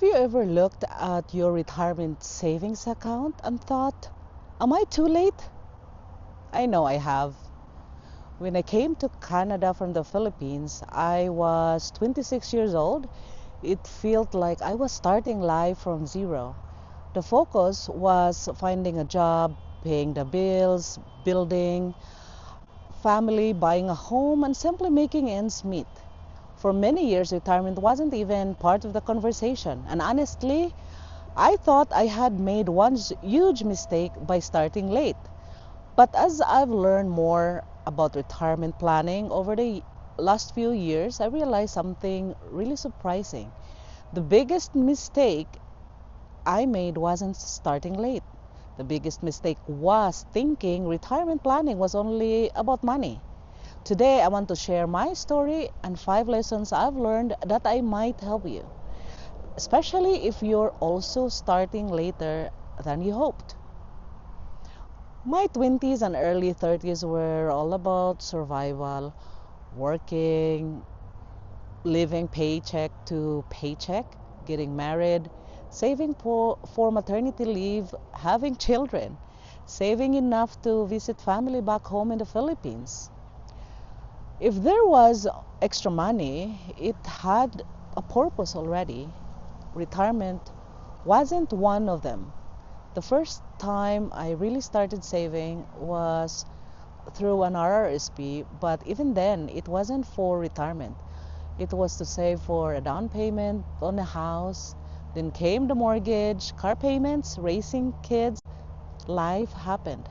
you ever looked at your retirement savings account and thought, am I too late? I know I have. When I came to Canada from the Philippines, I was 26 years old. It felt like I was starting life from zero. The focus was finding a job, paying the bills, building family, buying a home, and simply making ends meet. For many years, retirement wasn't even part of the conversation. And honestly, I thought I had made one huge mistake by starting late. But as I've learned more about retirement planning over the last few years, I realized something really surprising. The biggest mistake I made wasn't starting late. The biggest mistake was thinking retirement planning was only about money. Today, I want to share my story and 5 lessons I've learned that I might help you, especially if you're also starting later than you hoped. My 20s and early 30s were all about survival, working, living paycheck to paycheck, getting married, saving for maternity leave, having children, saving enough to visit family back home in the Philippines. If there was extra money, it had a purpose already. Retirement wasn't one of them. The first time I really started saving was through an RRSP, but even then, it wasn't for retirement. It was to save for a down payment on a house. Then came the mortgage, car payments, raising kids. Life happened.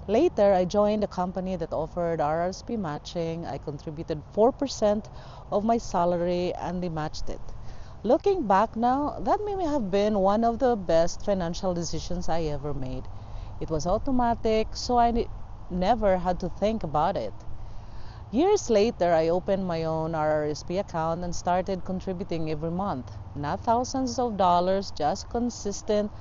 Later, I joined a company that offered RRSP matching. I contributed 4% of my salary and they matched it. Looking back now, that may have been one of the best financial decisions I ever made. It was automatic, so I never had to think about it. Years later, I opened my own RRSP account and started contributing every month. Not thousands of dollars, just consistent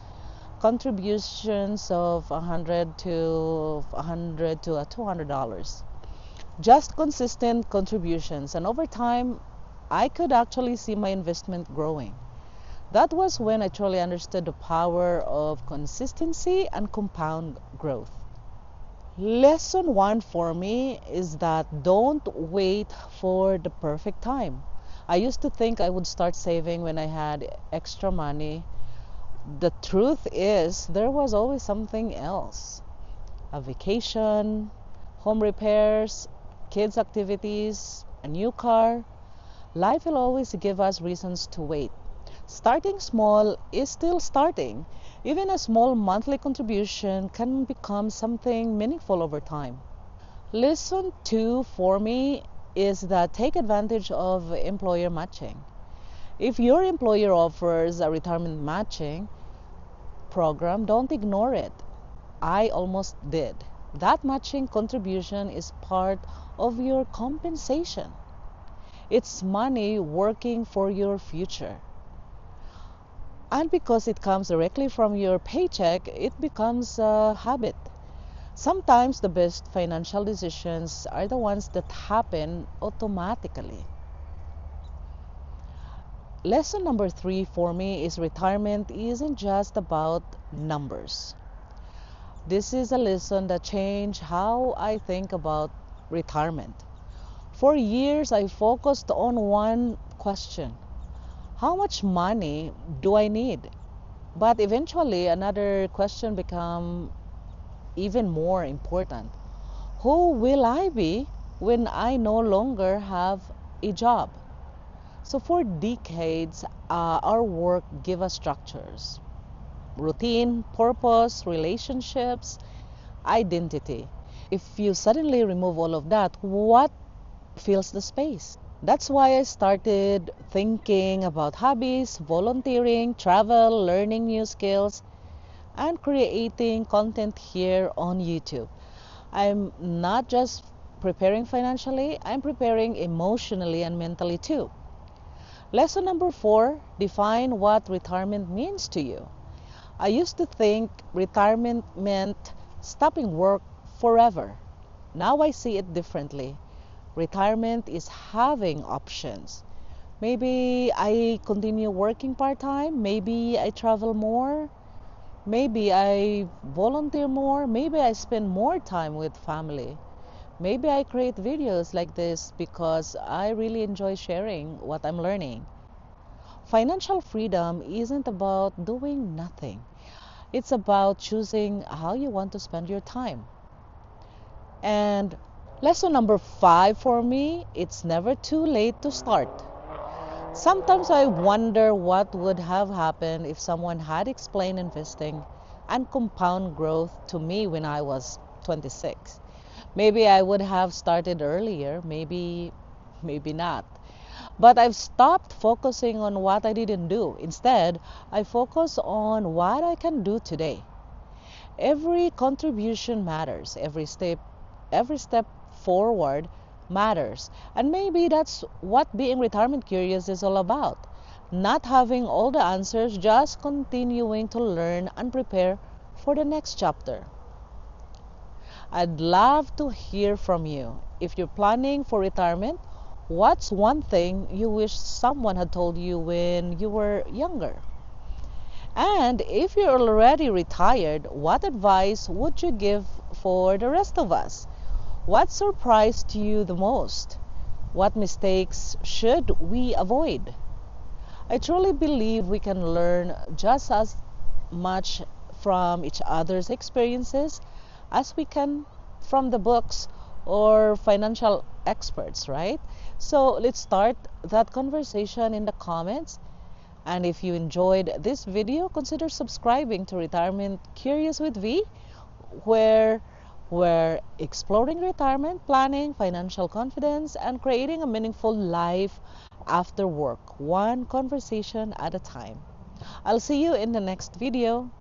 contributions of $100 to $200. Just consistent contributions, and over time, I could actually see my investment growing. That was when I truly understood the power of consistency and compound growth. Lesson one for me is that don't wait for the perfect time. I used to think I would start saving when I had extra money. The truth is, there was always something else: a vacation, home repairs, kids' activities, a new car. Life will always give us reasons to wait. Starting small is still starting. Even a small monthly contribution can become something meaningful over time. Lesson two for me is that take advantage of employer matching. If your employer offers a retirement matching program, don't ignore it. I almost did. That matching contribution is part of your compensation. It's money working for your future. And because it comes directly from your paycheck, it becomes a habit. Sometimes the best financial decisions are the ones that happen automatically. Lesson number three for me is retirement isn't just about numbers. This is a lesson that changed how I think about retirement. For years, I focused on one question: how much money do I need? But eventually, another question became even more important: who will I be when I no longer have a job? So for decades, our work gave us structures: routine, purpose, relationships, identity. If you suddenly remove all of that, what fills the space? That's why I started thinking about hobbies, volunteering, travel, learning new skills, and creating content here on YouTube. I'm not just preparing financially, I'm preparing emotionally and mentally too. Lesson number four: define what retirement means to you. I used to think retirement meant stopping work forever. Now I see it differently. Retirement is having options. Maybe I continue working part-time. Maybe I travel more. Maybe I volunteer more. Maybe I spend more time with family. Maybe I create videos like this because I really enjoy sharing what I'm learning. Financial freedom isn't about doing nothing. It's about choosing how you want to spend your time. And lesson number 5 for me, it's never too late to start. Sometimes I wonder what would have happened if someone had explained investing and compound growth to me when I was 26. Maybe I would have started earlier, maybe not. But I've stopped focusing on what I didn't do. Instead, I focus on what I can do today. Every contribution matters. Every step forward matters. And maybe that's what being retirement curious is all about. Not having all the answers, just continuing to learn and prepare for the next chapter. I'd love to hear from you. If you're planning for retirement, what's one thing you wish someone had told you when you were younger? And if you're already retired, what advice would you give for the rest of us? What surprised you the most? What mistakes should we avoid? I truly believe we can learn just as much from each other's experiences as we can from the books or financial experts, right? So let's start that conversation in the comments. And if you enjoyed this video, consider subscribing to Retirement Curious with V, where we're exploring retirement planning, financial confidence, and creating a meaningful life after work, one conversation at a time. I'll see you in the next video.